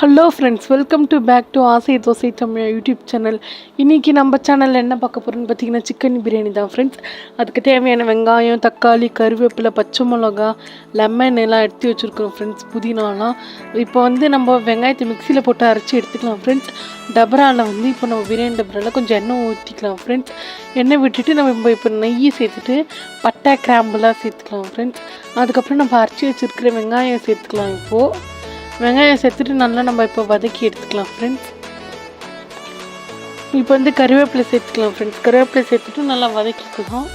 Hello friends, welcome back to Aasai Dosai Tamil YouTube channel. இன்றைக்கி நம்ம சேனலில் என்ன பார்க்க போகிறோன்னு பார்த்தீங்கன்னா சிக்கன் பிரியாணி தான் ஃப்ரெண்ட்ஸ். அதுக்கு தேவையான வெங்காயம், தக்காளி, கருவேப்பிலை, பச்சை மிளகா, லெமன் எல்லாம் எடுத்து வச்சுருக்கோம் ஃப்ரெண்ட்ஸ். புதினாலாம் இப்போ நம்ம வெங்காயத்தை மிக்சியில் போட்டு அரைச்சி எடுத்துக்கலாம் ஃப்ரெண்ட்ஸ். டபராவில் இப்போ நம்ம பிரியாணி டபராவில் கொஞ்சம் எண்ணெய் ஊற்றிக்கலாம் ஃப்ரெண்ட்ஸ். எண்ணெய் விட்டுட்டு நம்ம இப்போ நெய் சேர்த்துட்டு பட்டை கிராம்புலாம் சேர்த்துக்கலாம் ஃப்ரெண்ட்ஸ். அதுக்கப்புறம் நம்ம அரைச்சி வச்சுருக்கிற வெங்காயம் சேர்த்துக்கலாம். இப்போது வெங்காயம் சேர்த்துட்டு நல்லா நம்ம இப்போ வதக்கி எடுத்துக்கலாம் ஃப்ரெண்ட்ஸ். இப்போ கருவேப்பிலை சேர்த்துக்கலாம் ஃப்ரெண்ட்ஸ். கருவேப்பிலை சேர்த்துட்டு நல்லா வதக்கிக்கலாம்.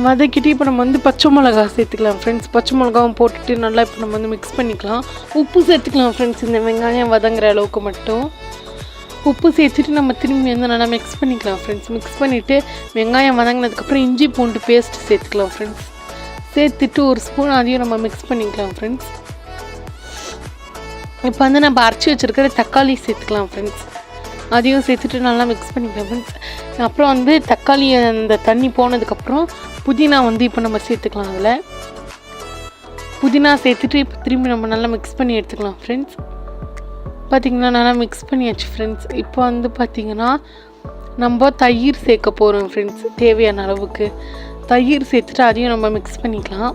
வதக்கிட்டு இப்போ நம்ம பச்சை மிளகா சேர்த்துக்கலாம் ஃப்ரெண்ட்ஸ். பச்சை மிளகாவும் போட்டுட்டு நல்லா இப்போ நம்ம மிக்ஸ் பண்ணிக்கலாம். உப்பு சேர்த்துக்கலாம் ஃப்ரெண்ட்ஸ். இந்த வெங்காயம் வதங்குற அளவுக்கு மட்டும் உப்பு சேர்த்துட்டு நம்ம திரும்பி நல்லா மிக்ஸ் பண்ணிக்கலாம் ஃப்ரெண்ட்ஸ். மிக்ஸ் பண்ணிவிட்டு வெங்காயம் வதங்கினதுக்கப்புறம் இஞ்சி பூண்டு பேஸ்ட் சேர்த்துக்கலாம் ஃப்ரெண்ட்ஸ். சேர்த்துட்டு ஒரு ஸ்பூன் அதையும் நம்ம மிக்ஸ் பண்ணிக்கலாம் ஃப்ரெண்ட்ஸ். இப்போ நம்ம அரைச்சி வச்சுருக்கிற தக்காளி சேர்த்துக்கலாம் ஃப்ரெண்ட்ஸ். அதையும் சேர்த்துட்டு நல்லா மிக்ஸ் பண்ணிக்கலாம் ஃப்ரெண்ட்ஸ். அப்புறம் தக்காளி அந்த தண்ணி போனதுக்கப்புறம் புதினா இப்போ நம்ம சேர்த்துக்கலாம். அதில் புதினா சேர்த்துட்டு இப்போ திரும்பி நம்ம நல்லா மிக்ஸ் பண்ணி எடுத்துக்கலாம் ஃப்ரெண்ட்ஸ். பார்த்திங்கன்னா நல்லா மிக்ஸ் பண்ணியாச்சு ஃப்ரெண்ட்ஸ். இப்போ பார்த்திங்கன்னா நம்ம தயிர் சேர்க்க போகிறோம் ஃப்ரெண்ட்ஸ். தேவையான அளவுக்கு தயிர் சேர்த்துட்டு அதையும் நம்ம மிக்ஸ் பண்ணிக்கலாம்.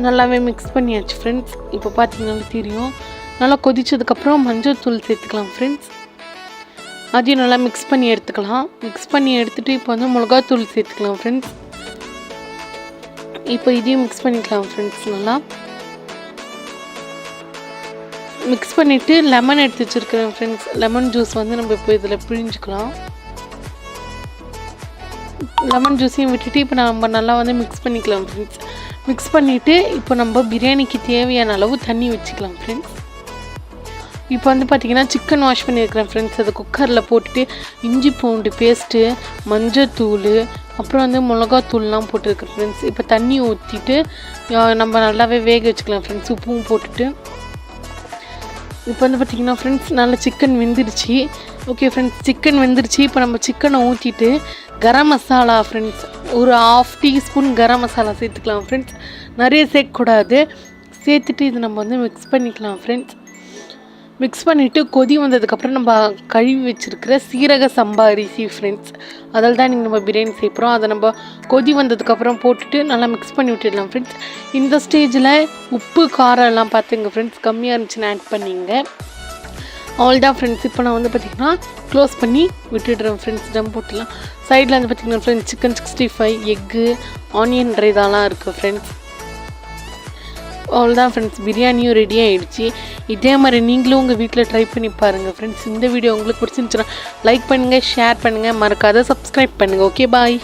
நல்லாவே மிக்ஸ் பண்ணியாச்சு ஃப்ரெண்ட்ஸ். இப்போ பார்த்தீங்கன்னா தெரியும். நல்லா கொதிச்சதுக்கப்புறம் மஞ்சள் தூள் சேர்த்துக்கலாம் ஃப்ரெண்ட்ஸ். அதையும் நல்லா மிக்ஸ் பண்ணி எடுத்துக்கலாம். மிக்ஸ் பண்ணி எடுத்துகிட்டு இப்போ மிளகாத்தூள் சேர்த்துக்கலாம் ஃப்ரெண்ட்ஸ். இப்போ இதையும் மிக்ஸ் பண்ணிக்கலாம் ஃப்ரெண்ட்ஸ். நல்லா மிக்ஸ் பண்ணிவிட்டு லெமன் எடுத்து வச்சுருக்கிறேன் ஃப்ரெண்ட்ஸ். லெமன் ஜூஸ் நம்ம இப்போ இதில் பிழிஞ்சிக்கலாம். லெமன் ஜூஸையும் விட்டுட்டு இப்போ நம்ம நல்லா மிக்ஸ் பண்ணிக்கலாம் ஃப்ரெண்ட்ஸ். மிக்ஸ் பண்ணிவிட்டு இப்போ நம்ம பிரியாணிக்கு தேவையான அளவு தண்ணி வச்சுக்கலாம் ஃப்ரெண்ட்ஸ். இப்போ பார்த்திங்கன்னா சிக்கன் வாஷ் பண்ணியிருக்கிறேன் ஃப்ரெண்ட்ஸ். அதை குக்கரில் போட்டுட்டு இஞ்சி பூண்டு பேஸ்ட்டு, மஞ்சத்தூள், அப்புறம் மிளகாத்தூள்லாம் போட்டுருக்கேன் ஃப்ரெண்ட்ஸ். இப்போ தண்ணி ஊற்றிட்டு நம்ம நல்லாவே வேக வச்சுக்கலாம் ஃப்ரெண்ட்ஸ். உப்பும் போட்டுட்டு இப்போ பார்த்திங்கன்னா ஃப்ரெண்ட்ஸ் நல்லா சிக்கன் வெந்துருச்சு. ஓகே ஃப்ரெண்ட்ஸ், சிக்கன் வெந்துருச்சு. இப்போ நம்ம சிக்கனை ஊற்றிட்டு கரம் மசாலா ஃப்ரெண்ட்ஸ் ஒரு 1/2 டீஸ்பூன் கரம் மசாலா சேர்த்துக்கலாம் ஃப்ரெண்ட்ஸ். நிறைய சேர்க்கக்கூடாது. சேர்த்துட்டு இது நம்ம மிக்ஸ் பண்ணிக்கலாம் ஃப்ரெண்ட்ஸ். மிக்ஸ் பண்ணிவிட்டு கொதி வந்ததுக்கப்புறம் நம்ம கழுவி வச்சுருக்கிற சீரக சம்பா அரிசி ஃப்ரெண்ட்ஸ். அதில் தான் நம்ம பிரியாணி சேர்க்குறோம். அதை நம்ம கொதி வந்ததுக்கப்புறம் போட்டுட்டு நல்லா மிக்ஸ் பண்ணி விட்டுடலாம் ஃப்ரெண்ட்ஸ். இந்த ஸ்டேஜில் உப்பு காரம் எல்லாம் பார்த்துங்க ஃப்ரெண்ட்ஸ். கம்மியாக இருந்துச்சுன்னு ஆட் பண்ணிங்க. அவ்வளோதான் ஃப்ரெண்ட்ஸ். இப்போ நான் பார்த்திங்கன்னா க்ளோஸ் பண்ணி விட்டுடுறேன் ஃப்ரெண்ட்ஸ். டம் போட்டுலாம். சைடில் பார்த்திங்கன்னா ஃப்ரெண்ட்ஸ் சிக்கன் 65, எக்கு, ஆனியன் ரைதாலாம் இருக்குது ஃப்ரெண்ட்ஸ். அவ்வளோதான் ஃப்ரெண்ட்ஸ், பிரியாணியும் ரெடி ஆகிடுச்சு. இதே மாதிரி நீங்களும் உங்கள் வீட்டில் ட்ரை பண்ணி பாருங்கள் ஃப்ரெண்ட்ஸ். இந்த வீடியோ உங்களுக்கு பிடிச்சிருந்துச்சுன்னா லைக் பண்ணுங்கள், ஷேர் பண்ணுங்கள், மறக்காத சப்ஸ்கிரைப் பண்ணுங்கள். ஓகே, பாய்.